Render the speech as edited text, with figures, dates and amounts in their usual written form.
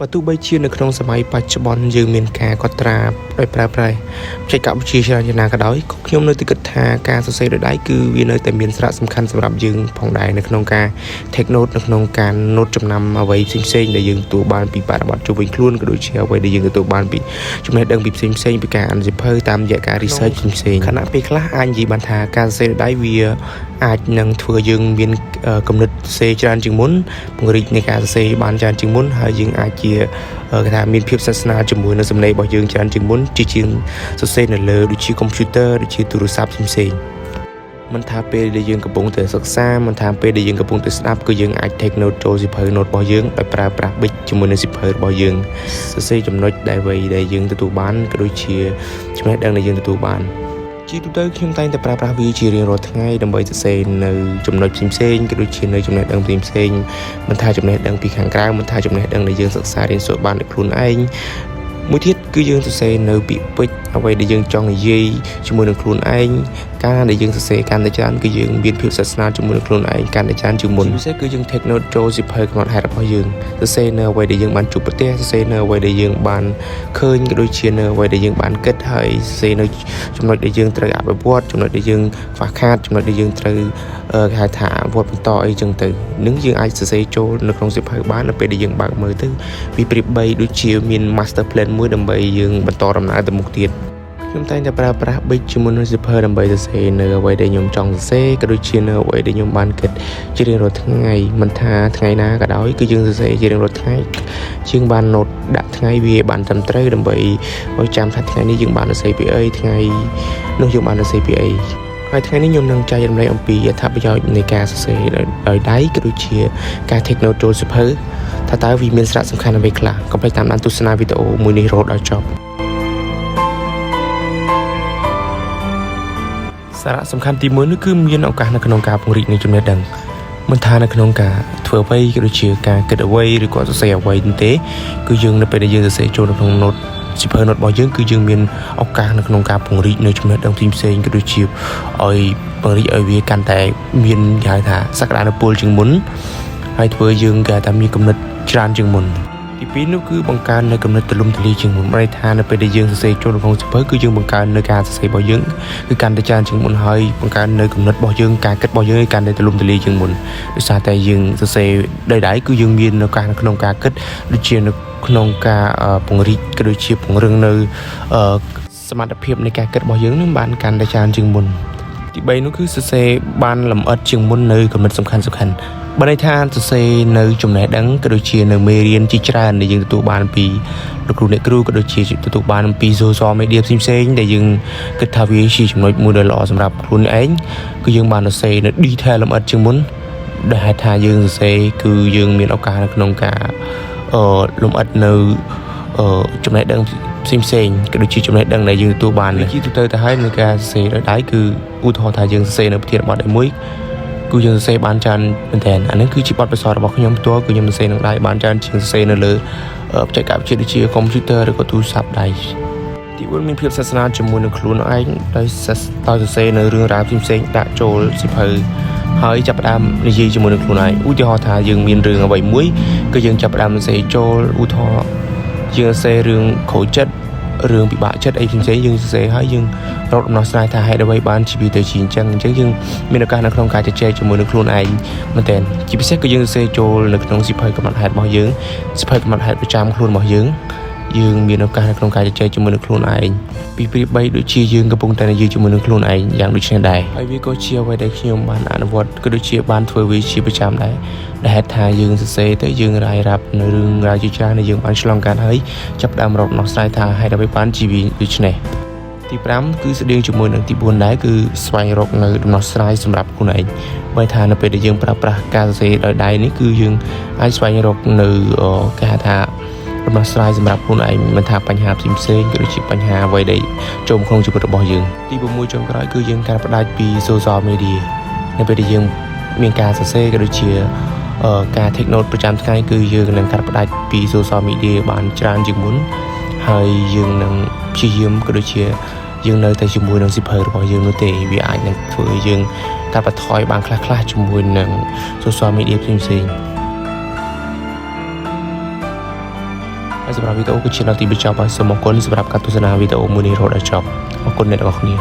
បើទោះបីជានៅក្នុងសម័យបច្ចុប្បន្នយើងមានការកត់ត្រាដោយប្រើប្រាស់បច្ចេកវិទ្យាច្រើនយ៉ាងណាក៏ដោយក៏ខ្ញុំនៅតែគិតថាការសរសេរដោយដៃគឺវានៅតែមានសារៈសំខាន់សម្រាប់យើងផងដែរនៅក្នុងការ take note នៅក្នុងការ note ចំណាំអ្វីផ្សេងៗដែលយើងទទួលបានពីបរិបទជុំវិញខ្លួនក៏ដូចជាអ្វីដែលយើងទទួលបានពីចំណេះដឹងពីផ្សេងៗពីការអានសៀវភៅតាមរយៈការ research ផ្សេងៗខណៈពេលខ្លះអាចនិយាយបានថាការសរសេរដោយដៃវាអាចនឹងធ្វើយើងមានគំនិតសរសេរច្រើនជាងមុនពង្រីកនៃការសរសេរបានច្រើនជាងមុនហើយយើងអាចជាគេថាមានភាពស្និទ្ធស្នាលជាមួយនឹងសំឡេងរបស់យើងច្រើនជាងមុនជាងសរសេរនៅលើដូចជា computer ដូចជាទូរស័ព្ទផ្សេងៗមិនថាពេលដែលយើងកំពុងតែសិក្សាមិនថាពេលដែលយើងកំពុងតែស្ដាប់គឺយើងអាច take note ចូលសៀវភៅ note របស់យើងដោយប្រើប្រាស់ប៊ិចជាមួយនឹងសៀវភៅរបស់យើងសរសេរចំណុចដែលយើងទទួលបានក៏ដូចជាចំណេះដឹងដែលយើងទទួលបានជាទូទៅខ្ញុំតែងតែប្រើប្រាស់វាជារៀងរាល់ថ្ងៃដើម្បីសរសេរនៅចំណុចផ្សេងៗក៏ដូចជានៅចំណេះដឹងផ្សេងៗមិនថាចំណេះដឹងពីខាងក្រៅមិនថាចំណេះដឹងដែលយើងសិក្សារៀនសូត្របានដោយខ្លួនឯងមួយទៀតគឺយើងសរសេរនៅពាក្យពេចន៍អ្វីដែលយើងចង់និយាយជាមួយនឹងខ្លួនឯងការដែលយើងសរសេរកាន់តែច្រើនគឺយើងមានភាពស្និទ្ធស្នាលជាមួយនឹងខ្លួនឯងកាន់តែច្រើនជាងមុនពិសេសគឺយើង take note ចូលសៀវភៅកំណត់ហេតុរបស់យើងសរសេរនៅអ្វីដែលយើងបានជួបប្រទះសរសេរនៅអ្វីដែលយើងបានឃើញក៏ដូចជានៅអ្វីដែលយើងបានគិតហើយសរសេរនៅចំណុចដែលយើងត្រូវអភិវឌ្ឍចំណុចដែលយើងខ្វះខាតចំណុចដែលយើងត្រូវគេហៅថាអភិវឌ្ឍបន្តអីចឹងទៅនឹងយើងអាចសរសេរចូលនៅក្នុងសៀវភៅបាននៅពេលដែលយើងបើកមើលទៅវាប្រៀបបីដូចជាមាន master plan មួយដើម្បីយើងបន្តដំណើរទៅមុខទៀតខ្ញុំតែងតែប្រើប្រាស់ប៊ិចជាមួយនឹងសៀវភៅដើម្បីសរសេរនៅអ្វីដែលខ្ញុំចង់សរសេរក៏ដូចជានៅអ្វីដែលខ្ញុំបានគិតជារៀងរាល់ថ្ងៃមិនថាថ្ងៃណាក៏ដោយគឺយើងសរសេរជារៀងរាល់ថ្ងៃជាងបាន note ដាក់ថ្ងៃវាបានត្រឹមត្រូវដើម្បីឲ្យចាំថាថ្ងៃនេះយើងបានសរសេរពីអីថ្ងៃនោះយើងបានសរសេរពីអីហើយថ្ងៃនេះខ្ញុំនឹងចែករំលែកអំពីអត្ថប្រយោជន៍នៃការសរសេរដោយដៃក៏ដូចជាការ take note ចូលសៀវភៅថាតើវាមានសារៈសំខាន់អ្វីខ្លះកុំភ្លេចតាមដានទស្សនាវីដេអូមួយនេះរហូតដល់ចប់សារៈសំខាន់ទី1នោះគឺមានឱកាសនៅក្នុងការពង្រីកនៃចំណេះដឹងមិនថានៅក្នុងការធ្វើអ្វីក៏ដូចជាការគិតអ្វីឬក៏សរសេរអ្វីទេគឺយើងនៅពេលដែលយើងសរសេរចូលនៅក្នុង note សៀវភៅ note របស់យើងគឺយើងមានឱកាសនៅក្នុងការពង្រីកនៅចំណេះដឹងផ្សេងៗក៏ដូចជាឲ្យពង្រីកឲ្យវាកាន់តែមានគេហៅថាសក្តានុពលជាងមុនហើយធ្វើយើងគេថាមានគំនិតច្រើនជាងមុនទី2នោះគឺបង្កើននៅគំនិតទូលំទូលាយជាងមុនមានន័យថានៅពេលដែលយើងសរសេរចូលក្នុងសៀវភៅគឺយើងបង្កើននៅការសរសេររបស់យើងគឺកាន់តែច្រើនជាងមុនហើយបង្កើននៅគំនិតរបស់យើងការគិតរបស់យើងឲ្យកាន់តែទូលំទូលាយជាងមុនដោយសារតែយើងសរសេរដោយដៃគឺយើងមានឱកាសនៅក្នុងការគិតដូចជានៅក្នុងការពង្រីកក៏ដូចជាពង្រឹងនៅសមត្ថភាពនៃការគិតរបស់យើងនឹងបានកាន់តែច្រើនជាងមុនទី3នោះគឺសរសេរបានលម្អិតជាងមុននៅគំនិតសំខាន់បើន័យថាសរសេរនៅចំណេះដឹងក៏ដូចជានៅមេរៀនជាច្រើនដែលយើងទទួលបានពីលោកគ្រូអ្នកគ្រូក៏ដូចជាទទួលបានពី social media ផ្សេងៗដែលយើងគិតថាវាជាចំណុចមួយដ៏ល្អសម្រាប់ខ្លួនឯងគឺយើងបានសរសេរនៅ detail លម្អិតជាងមុនដែលហេតុថាយើងសរសេរគឺយើងមានឱកាសនៅក្នុងការលម្អិតនៅចំណេះដឹងផ្សេងៗក៏ដូចជាចំណេះដឹងដែលយើងទទួលបានជាទូទៅទៅហើយនៅការសរសេរដោយដៃគឺឧទាហរណ៍ថាយើងសរសេរនៅប្រធានបទមួយគឺយើងសរសេរបានច្រើនមែនទែនអានេះគឺជាបទពិសោធន៍របស់ខ្ញុំផ្ទាល់គឺខ្ញុំសរសេរនឹងដៃបានច្រើនជាងសរសេរនៅលើបច្ចេកវិទ្យាដូចជា computer ឬក៏ទូរស័ព្ទដៃទី4មានភាពស្និទ្ធស្នាលជាមួយនឹងខ្លួនឯងដោយសរសេរនៅរឿងរ៉ាវផ្សេងៗដាក់ចូលសៀវភៅហើយចាប់ផ្ដើមនិយាយជាមួយនឹងខ្លួនឯងឧទាហរណ៍ថាយើងមានរឿងអ្វីមួយគឺយើងចាប់ផ្ដើមសរសេរចូលឧទាហរណ៍យើងសរសេររឿងខូចចិត្តរឿងពិបាកចិត្តអីផ្សេងៗយើងសរសេរហើយយើងរកដំណោះស្រាយថាហេតុអ្វីបានជាវាទៅជាអញ្ចឹងយើងមានឱកាសនៅក្នុងការជជែកជាមួយនឹងខ្លួនឯងមែនទែនជាពិសេសគឺយើងសរសេរចូលនៅក្នុងសៀវភៅកំណត់ហេតុរបស់យើងសៀវភៅកំណត់ហេតុប្រចាំខ្លួនរបស់យើងមានឱកាសនៅក្នុងការជជែកជាមួយនឹងខ្លួនឯងពីប្រៀបបីដូចជាយើងកំពុងតែនិយាយជាមួយនឹងខ្លួនឯងយ៉ាងដូចនេះដែរហើយវាក៏ជាអ្វីដែលខ្ញុំបានអនុវត្តក៏ដូចជាបានធ្វើវាជាប្រចាំដែរដែលហេតុថាយើងសរសេរទៅយើងរាយរាប់នៅរឿងរ៉ាវជាច្រើនដែលយើងបានឆ្លងកាត់ហើយចាប់ផ្ដើមរកដំណោះស្រាយថាហេតុអ្វីបានជាវាដូចនេះទី5គឺស្តៀងជាមួយនឹងទី4ដែរគឺស្វែងរកនៅដំណោះស្រាយសម្រាប់ខ្លួនឯងបើថានៅពេលដែលយើងប្រើប្រាស់ការសរសេរដោយដៃនេះគឺយើងអាចស្វែងរកនៅគេហៅថាដំណោះស្រាយសម្រាប់ខ្លួនឯងមិនថាបញ្ហាផ្សេងៗក៏ដូចជាបញ្ហាអ្វីដែលចូលក្នុងជីវិតរបស់យើងទី6ចុងក្រោយគឺយើងការផ្ដាច់ពី social media នៅពេលដែលយើងមានការសរសេរក៏ដូចជាការ take note ប្រចាំថ្ងៃគឺយើងនឹងកាត់ផ្ដាច់ពី social media បានច្រើនជាងមុនហើយយើងនឹងព្យាយាមក៏ដូចជាយើងនៅតែជាមួយនឹងសៀវភៅរបស់យើងនោះទេវាអាចនឹងធ្វើឲ្យយើងកាត់បន្ថយបានខ្លះៗជាមួយនឹង social media ផ្សេងៗ ហើយសម្រាប់វីដេអូគឺជាដល់ទីបញ្ចប់ហើយសូមអរគុណសម្រាប់ការទស្សនាវីដេអូមួយនេះរហូតដល់ចប់អរគុណអ្នកទាំងអស់គ្នា